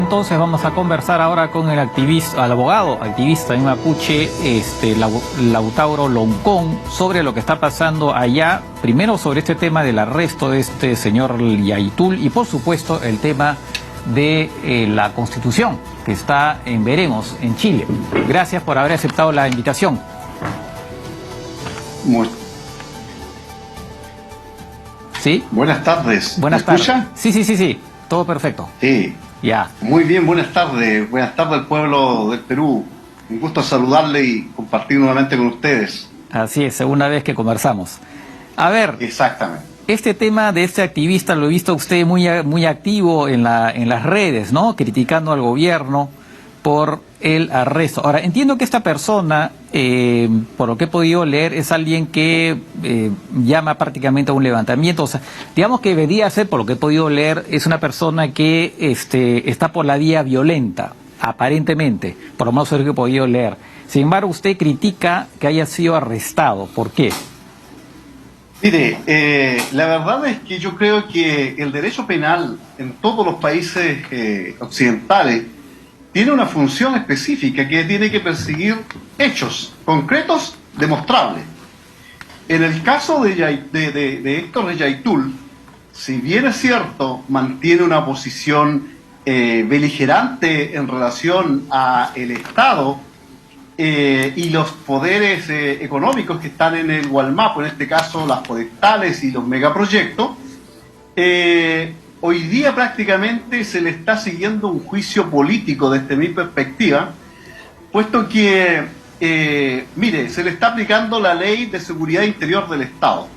entonces vamos a conversar ahora con el activista, al abogado activista en mapuche, Lautauro Loncón, sobre lo que está pasando allá. Primero sobre este tema del arresto de este señor Yaitul y por supuesto el tema de la Constitución que está en veremos en Chile. Gracias por haber aceptado la invitación. ¿Sí? Buenas tardes. Buenas tardes. ¿Me escucha? Sí. Todo perfecto. Sí. Ya. Muy bien, buenas tardes. Buenas tardes al pueblo del Perú. Un gusto saludarle y compartir nuevamente con ustedes. Así es, segunda vez que conversamos. A ver. Exactamente. Este tema de este activista lo he visto a usted muy activo en las redes, ¿no? Criticando al gobierno por el arresto. Ahora, entiendo que esta persona, por lo que he podido leer, es alguien que llama prácticamente a un levantamiento. O sea, digamos que debería ser, por lo que he podido leer, es una persona que está por la vía violenta, aparentemente, por lo menos es lo que he podido leer. Sin embargo, usted critica que haya sido arrestado. ¿Por qué? Mire, la verdad es que yo creo que el derecho penal en todos los países occidentales tiene una función específica que tiene que perseguir hechos concretos demostrables. En el caso de Héctor Yaitul, si bien es cierto, mantiene una posición beligerante en relación al Estado y los poderes económicos que están en el Gualmapu, en este caso las forestales y los megaproyectos, hoy día prácticamente se le está siguiendo un juicio político desde mi perspectiva, puesto que, mire, se le está aplicando la Ley de Seguridad Interior del Estado.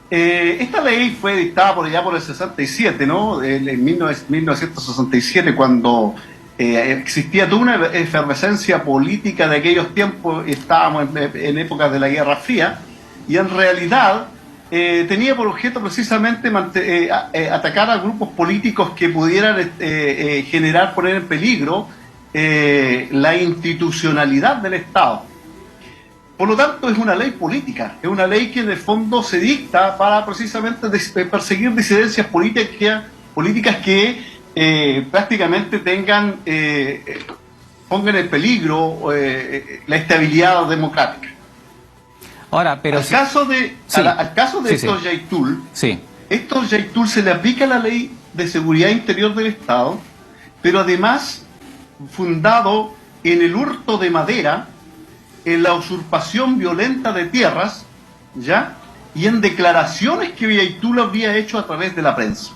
Esta ley fue dictada por allá por el 67, ¿no? En 1967, cuando existía toda una efervescencia política de aquellos tiempos, estábamos en épocas de la Guerra Fría, y en realidad tenía por objeto precisamente atacar a grupos políticos que pudieran poner en peligro la institucionalidad del Estado. Por lo tanto, es una ley política, es una ley que en el fondo se dicta para precisamente perseguir disidencias políticas que prácticamente pongan en peligro la estabilidad democrática. Ahora, pero al caso de Héctor Yaitul, Héctor Yaitul se le aplica la Ley de Seguridad Interior del Estado, pero además fundado en el hurto de madera, en la usurpación violenta de tierras, ¿ya? Y en declaraciones que Yaitul habría hecho a través de la prensa.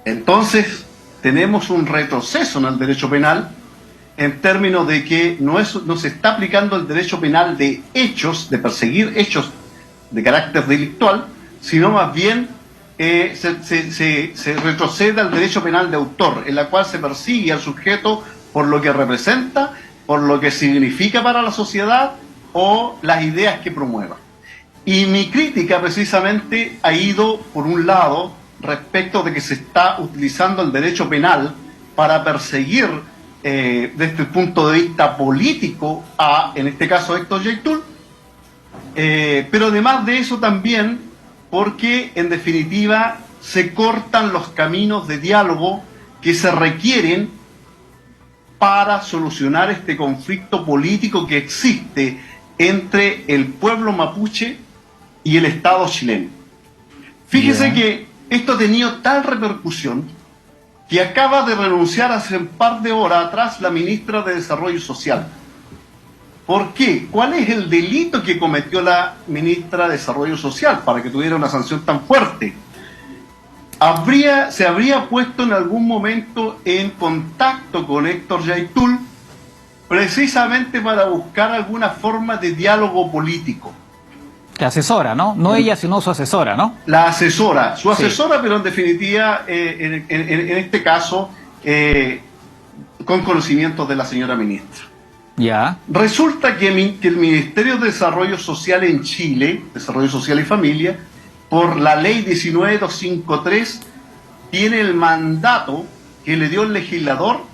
Entonces, tenemos un retroceso en el derecho penal en términos de que no se está aplicando el derecho penal de hechos, de perseguir hechos de carácter delictual, sino más bien se retrocede al derecho penal de autor, en la cual se persigue al sujeto por lo que representa, por lo que significa para la sociedad o las ideas que promueva. Y mi crítica precisamente ha ido, por un lado, respecto de que se está utilizando el derecho penal para perseguir desde el punto de vista político en este caso, Héctor Yaitul, pero además de eso también porque en definitiva se cortan los caminos de diálogo que se requieren para solucionar este conflicto político que existe entre el pueblo mapuche y el Estado chileno. Fíjese que esto ha tenido tal repercusión que acaba de renunciar hace un par de horas atrás la ministra de Desarrollo Social. ¿Por qué? ¿Cuál es el delito que cometió la ministra de Desarrollo Social para que tuviera una sanción tan fuerte? Se habría puesto en algún momento en contacto con Héctor Yaitul precisamente para buscar alguna forma de diálogo político. La asesora, ¿no? No ella, sino su asesora, ¿no? La asesora, su asesora, pero en definitiva, en este caso, con conocimiento de la señora ministra. Ya. Resulta que el Ministerio de Desarrollo Social en Chile, Desarrollo Social y Familia, por la ley 19253, tiene el mandato que le dio el legislador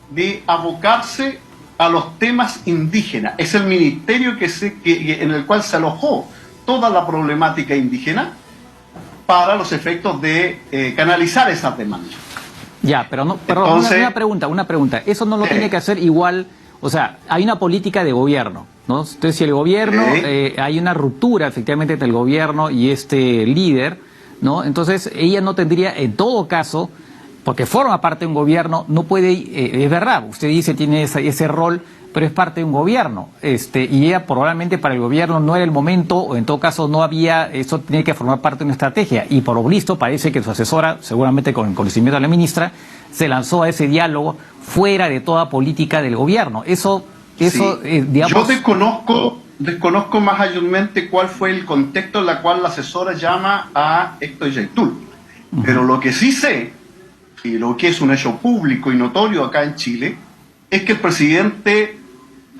de abocarse a los temas indígenas. Es el ministerio en el cual se alojó toda la problemática indígena para los efectos de canalizar esas demandas. Ya, pero no, pero entonces, una pregunta. Eso no lo tiene que hacer igual, o sea, hay una política de gobierno, ¿no? Entonces, si el gobierno, hay una ruptura efectivamente entre el gobierno y este líder, ¿no? Entonces, ella no tendría, en todo caso, porque forma parte de un gobierno, no puede, es verdad, usted dice tiene ese rol, pero es parte de un gobierno, y ella probablemente para el gobierno no era el momento, o en todo caso no había, eso tenía que formar parte de una estrategia, y por lo visto parece que su asesora, seguramente con el conocimiento de la ministra, se lanzó a ese diálogo fuera de toda política del gobierno. Eso sí. Digamos... Yo desconozco mayormente cuál fue el contexto en el cual la asesora llama a Héctor Yaitul, pero lo que sí sé, y lo que es un hecho público y notorio acá en Chile, es que el presidente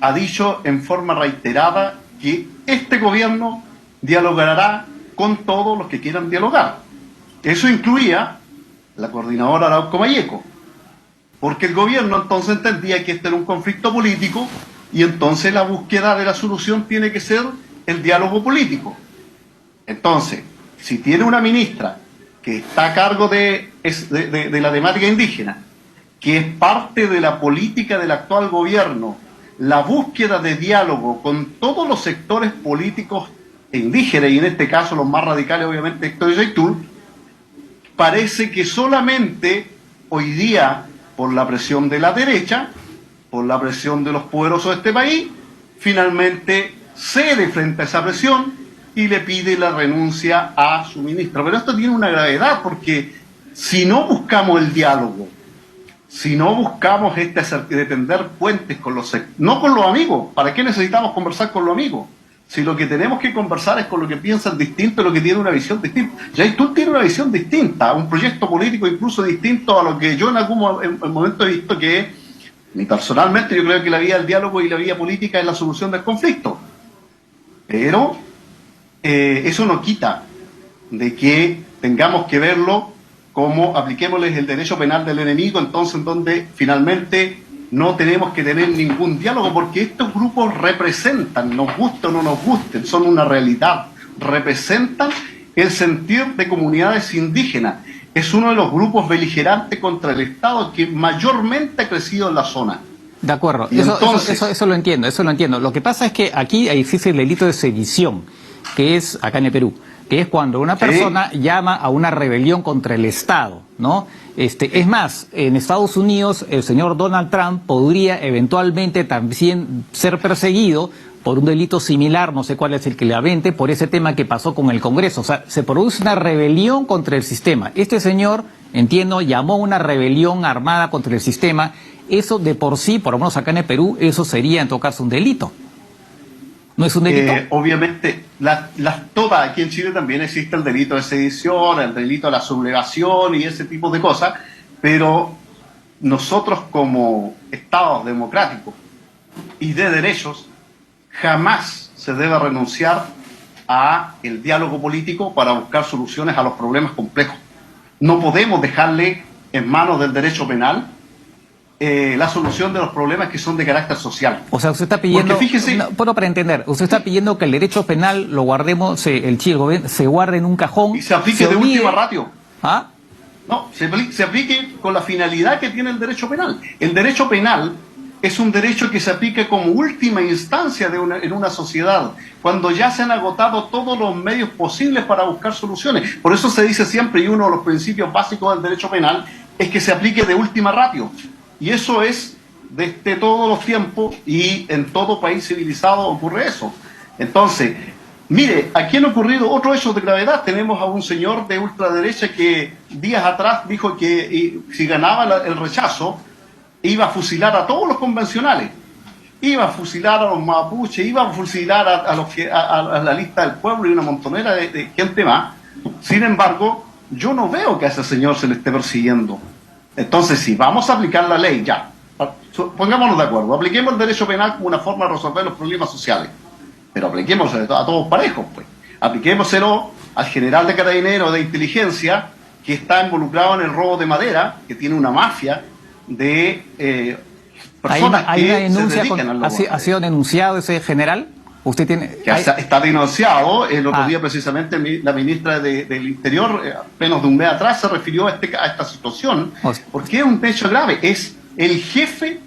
ha dicho en forma reiterada que este gobierno dialogará con todos los que quieran dialogar. Eso incluía la coordinadora Arauco Mayeco, porque el gobierno entonces entendía que este era un conflicto político y entonces la búsqueda de la solución tiene que ser el diálogo político. Entonces, si tiene una ministra que está a cargo de la temática indígena, que es parte de la política del actual gobierno, la búsqueda de diálogo con todos los sectores políticos indígenas, y en este caso los más radicales obviamente Héctor Yaitul, parece que solamente hoy día, por la presión de la derecha, por la presión de los poderosos de este país, finalmente cede frente a esa presión y le pide la renuncia a su ministro. Pero esto tiene una gravedad, porque si no buscamos el diálogo, si no buscamos de tender puentes con no con los amigos, ¿para qué necesitamos conversar con los amigos? Si lo que tenemos que conversar es con lo que piensan distinto, lo que tiene una visión distinta. Yaitul tiene una visión distinta, un proyecto político incluso distinto a lo que yo en algún momento he visto que, ni personalmente, yo creo que la vía del diálogo y la vía política es la solución del conflicto. Pero eso no quita de que tengamos que verlo como apliquémosles el derecho penal del enemigo, entonces en donde finalmente no tenemos que tener ningún diálogo, porque estos grupos representan, nos guste o no nos gusten, son una realidad, representan el sentir de comunidades indígenas. Es uno de los grupos beligerantes contra el Estado que mayormente ha crecido en la zona. De acuerdo, eso lo entiendo, eso lo entiendo. Lo que pasa es que aquí existe el delito de sedición, que es acá en el Perú, que es cuando una persona llama a una rebelión contra el Estado, ¿no? Es más, en Estados Unidos el señor Donald Trump podría eventualmente también ser perseguido por un delito similar, no sé cuál es el que le avente, por ese tema que pasó con el Congreso. O sea, se produce una rebelión contra el sistema. Este señor, entiendo, llamó a una rebelión armada contra el sistema. Eso de por sí, por lo menos acá en el Perú, eso sería en todo caso un delito. ¿No es un delito? Obviamente, todas aquí en Chile también existe el delito de sedición, el delito de la sublevación y ese tipo de cosas, pero nosotros como Estados democráticos y de derechos, jamás se debe renunciar a el diálogo político para buscar soluciones a los problemas complejos. No podemos dejarle en manos del derecho penal la solución de los problemas que son de carácter social. O sea, usted está pidiendo, fíjese, para entender, usted está pidiendo que el derecho penal lo guardemos, el gobierno se guarde en un cajón y se aplique de última ratio. ¿Ah? No, se aplique con la finalidad que tiene el derecho penal. El derecho penal es un derecho que se aplica como última instancia en una sociedad, cuando ya se han agotado todos los medios posibles para buscar soluciones. Por eso se dice siempre, y uno de los principios básicos del derecho penal es que se aplique de última ratio. Y eso es desde todos los tiempos, y en todo país civilizado ocurre eso. Entonces, mire, aquí han ocurrido otros hechos de gravedad. Tenemos a un señor de ultraderecha que días atrás dijo que si ganaba el rechazo, iba a fusilar a todos los convencionales, iba a fusilar a los mapuches, iba a fusilar a la lista del pueblo y una montonera de gente más. Sin embargo, yo no veo que a ese señor se le esté persiguiendo. Entonces, si vamos a aplicar la ley, ya, pongámonos de acuerdo, apliquemos el derecho penal como una forma de resolver los problemas sociales, pero apliquémoslo a todos parejos, pues. Apliquémoselo al general de Carabineros de inteligencia que está involucrado en el robo de madera, que tiene una mafia de personas ¿Hay una denuncia que se dedican al robo. ¿Ha sido denunciado ese general? Usted tiene... Que está denunciado. El otro día precisamente la ministra del Interior, menos de un mes atrás, se refirió a esta situación, porque es un hecho grave. Es el jefe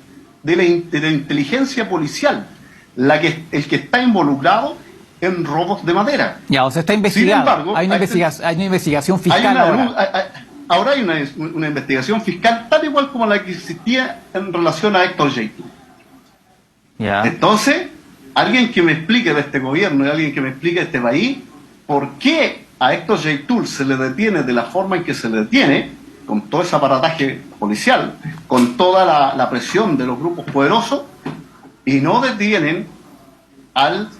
de la inteligencia policial el que está involucrado en robos de madera. Ya, o sea, está investigado. Sin embargo, hay una investigación fiscal. Ahora hay una investigación fiscal tal igual como la que existía en relación a Héctor Yaitul. Ya. Entonces, alguien que me explique de este gobierno y alguien que me explique de este país por qué a Héctor Yaitul se le detiene de la forma en que se le detiene, con todo ese aparataje policial, con toda la presión de los grupos poderosos, y no detienen al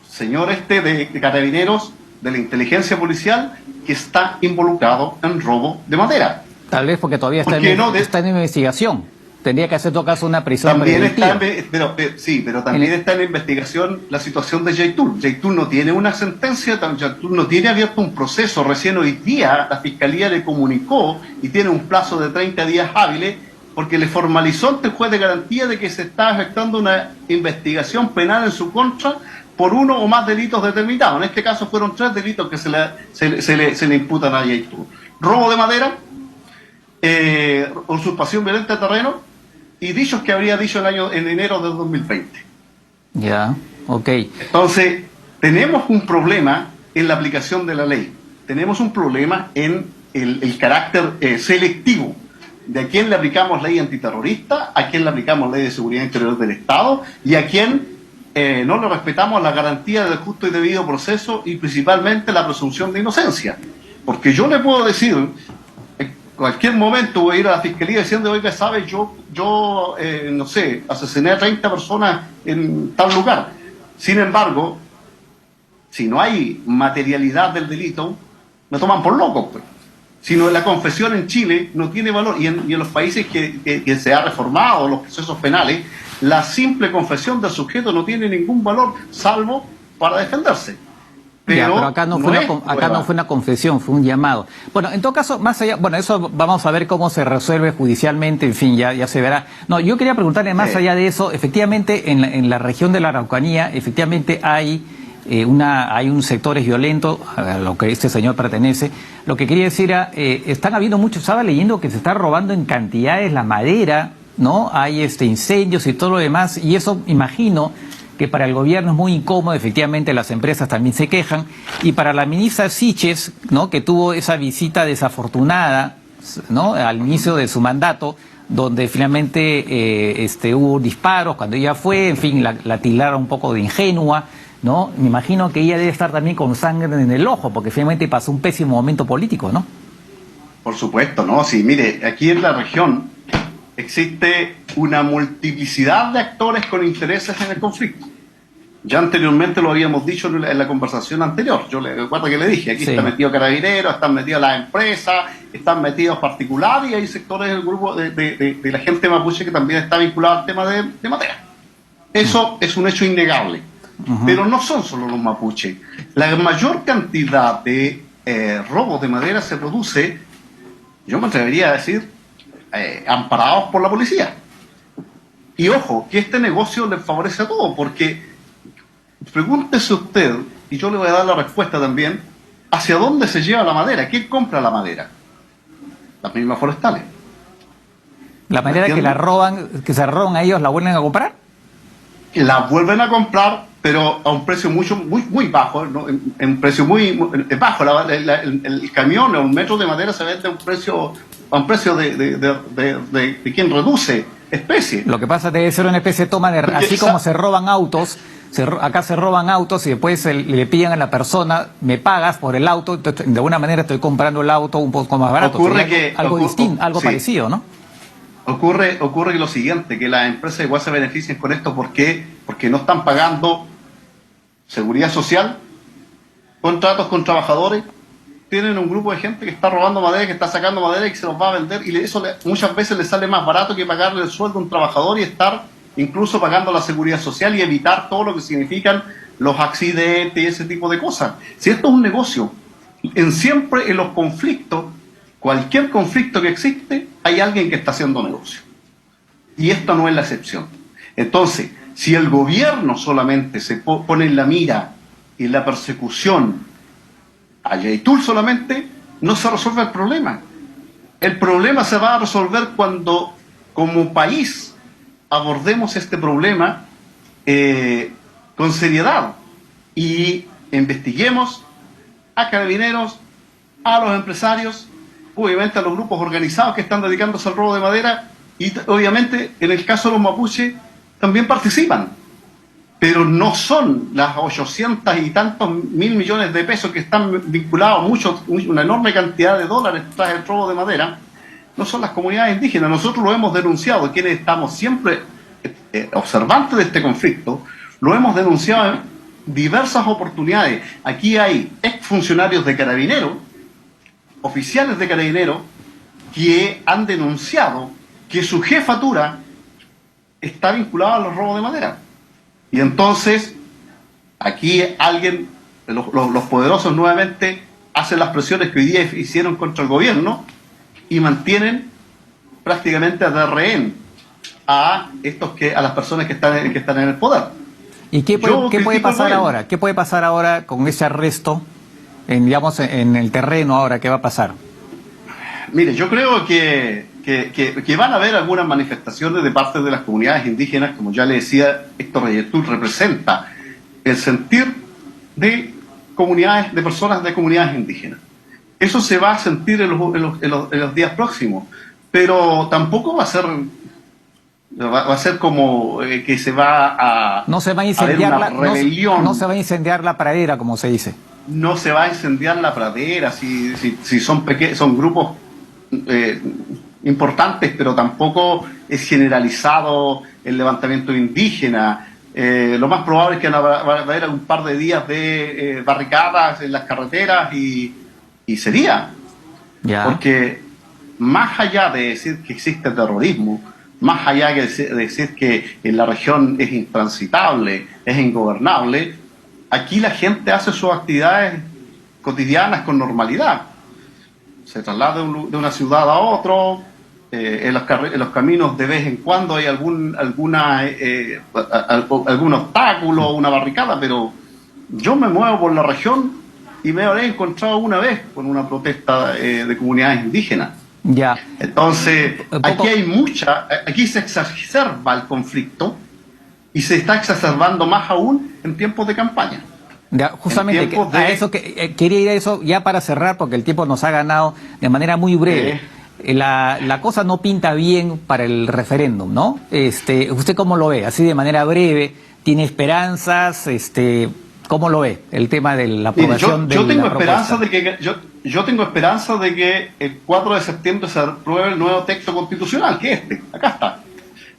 señor de Carabineros, de la inteligencia policial, que está involucrado en robo de madera. Tal vez porque todavía está en investigación. Tendría que hacer en todo caso una prisión preventiva. Pero también está en investigación la situación de Yaitul. Yaitul no tiene una sentencia, Yaitul no tiene abierto un proceso. Recién hoy día la Fiscalía le comunicó y tiene un plazo de 30 días hábiles porque le formalizó ante el juez de garantía de que se está efectuando una investigación penal en su contra por uno o más delitos determinados. En este caso fueron 3 delitos que se le imputan a Yaitul: robo de madera, usurpación violenta de terreno y dichos que habría dicho en enero del 2020. Ya, ok. Entonces, tenemos un problema en la aplicación de la ley. Tenemos un problema en el carácter selectivo de a quién le aplicamos ley antiterrorista, a quién le aplicamos ley de seguridad interior del Estado y a quién no le respetamos la garantía del justo y debido proceso y principalmente la presunción de inocencia. Porque yo le puedo decir, en cualquier momento voy a ir a la fiscalía diciendo, oiga, ¿sabe? Yo no sé, asesiné a 30 personas en tal lugar. Sin embargo, si no hay materialidad del delito, me toman por loco, pues. Sino la confesión en Chile no tiene valor, y en los países que se ha reformado los procesos penales, la simple confesión del sujeto no tiene ningún valor, salvo para defenderse. Pero acá no fue una confesión, fue un llamado. Bueno, en todo caso, más allá, bueno, eso vamos a ver cómo se resuelve judicialmente, en fin, ya se verá. No, yo quería preguntarle más allá de eso, efectivamente, en la región de la Araucanía, efectivamente hay un sectores violentos a lo que este señor pertenece. Lo que quería decir era, están habiendo muchos, estaba leyendo que se está robando en cantidades la madera, ¿no? Hay incendios y todo lo demás, y eso imagino que para el gobierno es muy incómodo. Efectivamente las empresas también se quejan, y para la ministra Siches, ¿no?, que tuvo esa visita desafortunada, ¿no?, al inicio de su mandato, donde finalmente hubo disparos cuando ella fue, en fin, la tildaron un poco de ingenua, ¿no? Me imagino que ella debe estar también con sangre en el ojo, porque finalmente pasó un pésimo momento político, ¿no? Por supuesto, ¿no? Sí, mire, aquí en la región existe una multiplicidad de actores con intereses en el conflicto. Ya anteriormente lo habíamos dicho en la conversación anterior. Yo recuerdo que le dije, aquí está metido Carabineros, están metidas las empresas, están metidos particulares, y hay sectores del grupo de la gente mapuche que también está vinculado al tema de madera. Eso es un hecho innegable. Pero no son solo los mapuches. La mayor cantidad de robos de madera se produce, yo me atrevería a decir, amparados por la policía. Y ojo, que este negocio les favorece a todos, porque pregúntese usted, y yo le voy a dar la respuesta también, ¿hacia dónde se lleva la madera? ¿Quién compra la madera? Las mismas forestales. ¿La madera que se roban a ellos la vuelven a comprar? La vuelven a comprar, pero a un precio muy bajo, ¿no? En un precio muy bajo. El camión o un metro de madera se vende a un precio de quien reduce especie. Lo que pasa debe ser una especie de toma de... Así como se roban autos, acá se roban autos y después le piden a la persona, me pagas por el auto, entonces, de alguna manera estoy comprando el auto un poco más barato. Algo parecido, ¿no? Ocurre lo siguiente, que las empresas igual se benefician con esto porque no están pagando seguridad social, contratos con trabajadores, tienen un grupo de gente que está robando madera, que está sacando madera y que se los va a vender, y eso muchas veces les sale más barato que pagarle el sueldo a un trabajador y estar incluso pagando la seguridad social y evitar todo lo que significan los accidentes y ese tipo de cosas. Si esto es un negocio, siempre en los conflictos, cualquier conflicto que existe, hay alguien que está haciendo negocio. Y esto no es la excepción. Entonces, Si el gobierno solamente se pone en la mira y en la persecución a Yaitul solamente, no se resuelve el problema. El problema se va a resolver cuando, como país, abordemos este problema con seriedad y investiguemos a carabineros, a los empresarios, obviamente a los grupos organizados que están dedicándose al robo de madera y obviamente en el caso de los mapuches también participan, pero no son las 800 y tantos mil millones de pesos que están vinculados, una enorme cantidad de dólares tras el robo de madera, no son las comunidades indígenas. Nosotros lo hemos denunciado, quienes estamos siempre observantes de este conflicto, lo hemos denunciado en diversas oportunidades. Aquí hay exfuncionarios de Carabineros, oficiales de Carabineros, que han denunciado que su jefatura está vinculada a los robos de madera. Y entonces, aquí alguien, los poderosos nuevamente, hacen las presiones que hoy día hicieron contra el gobierno y mantienen prácticamente de rehén a las personas que están en el poder. ¿Y qué puede pasar ahora? ¿Qué puede pasar ahora con ese arresto en el terreno ahora? ¿Qué va a pasar? Mire, yo creo que van a haber algunas manifestaciones de parte de las comunidades indígenas. Como ya le decía, Héctor Yaitul representa el sentir de comunidades, de personas de comunidades indígenas. Eso se va a sentir en los días próximos, pero tampoco va a ser como que se va a... No se va a incendiar una rebelión. No se va a incendiar la pradera, como se dice. No se va a incendiar la pradera, si son grupos importantes, pero tampoco es generalizado el levantamiento indígena. Lo más probable es que va a haber un par de días de barricadas en las carreteras y sería. Ya. Porque más allá de decir que existe terrorismo, más allá de decir que en la región es intransitable, es ingobernable, aquí la gente hace sus actividades cotidianas con normalidad. Se traslada de una ciudad a otro, en los caminos de vez en cuando hay algún obstáculo, una barricada, pero yo me muevo por la región y me habré encontrado una vez con una protesta de comunidades indígenas. Ya. Entonces, aquí se exacerba el conflicto y se está exacerbando más aún en tiempos de campaña. Ya, justamente, quería ir a eso ya para cerrar, porque el tiempo nos ha ganado de manera muy breve. La cosa no pinta bien para el referéndum, ¿no? ¿Usted cómo lo ve? Así de manera breve, ¿tiene esperanzas? ¿Cómo lo ve el tema de la aprobación de la propuesta? Yo tengo esperanza de que el 4 de septiembre se apruebe el nuevo texto constitucional, que es acá está.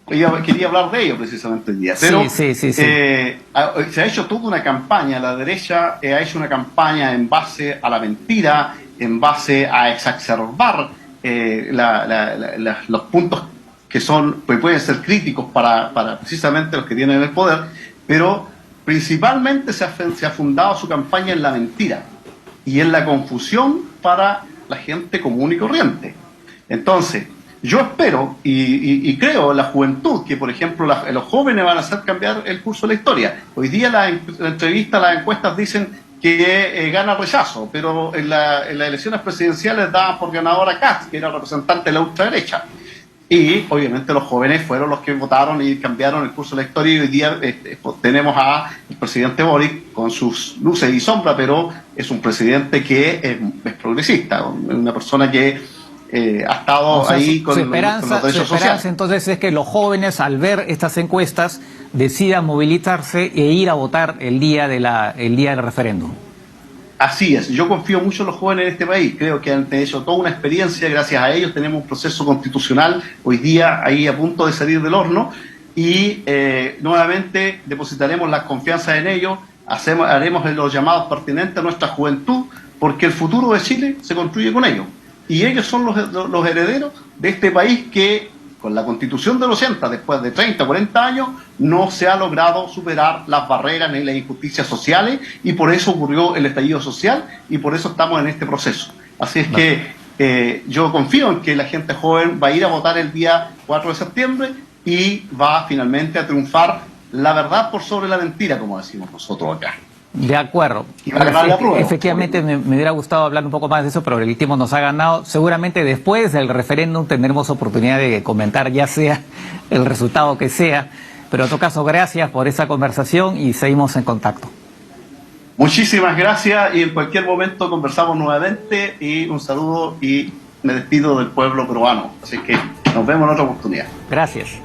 Quería hablar de ello precisamente el día. Pero sí. se ha hecho toda una campaña, la derecha ha hecho una campaña en base a la mentira, en base a exacerbar los puntos que pueden ser críticos para precisamente los que tienen el poder, pero principalmente se ha fundado su campaña en la mentira y en la confusión para la gente común y corriente. Entonces, yo espero y creo en la juventud que, por ejemplo, los jóvenes van a hacer cambiar el curso de la historia. Hoy día la entrevista, las encuestas dicen que gana rechazo, pero en las elecciones presidenciales daban por ganador a Kast, que era el representante de la ultraderecha. Y obviamente los jóvenes fueron los que votaron y cambiaron el curso de la historia, y hoy día tenemos al presidente Boric con sus luces y sombras, pero es un presidente que es progresista, una persona que ha estado ahí con los derechos sociales. Entonces es que los jóvenes, al ver estas encuestas, decidan movilizarse e ir a votar el día del referéndum. Así es, yo confío mucho en los jóvenes de este país, creo que han hecho toda una experiencia, gracias a ellos tenemos un proceso constitucional hoy día ahí a punto de salir del horno y nuevamente depositaremos la confianza en ellos, haremos los llamados pertinentes a nuestra juventud, porque el futuro de Chile se construye con ellos y ellos son los herederos de este país que con la Constitución del 80, después de 30 o 40 años, no se ha logrado superar las barreras ni las injusticias sociales y por eso ocurrió el estallido social y por eso estamos en este proceso. Así es que yo confío en que la gente joven va a ir a votar el día 4 de septiembre y va finalmente a triunfar la verdad por sobre la mentira, como decimos nosotros acá. De acuerdo. Efectivamente me hubiera gustado hablar un poco más de eso, pero el tiempo nos ha ganado. Seguramente después del referéndum tendremos oportunidad de comentar ya sea el resultado que sea. Pero en todo caso, gracias por esa conversación y seguimos en contacto. Muchísimas gracias y en cualquier momento conversamos nuevamente y un saludo y me despido del pueblo peruano. Así que nos vemos en otra oportunidad. Gracias.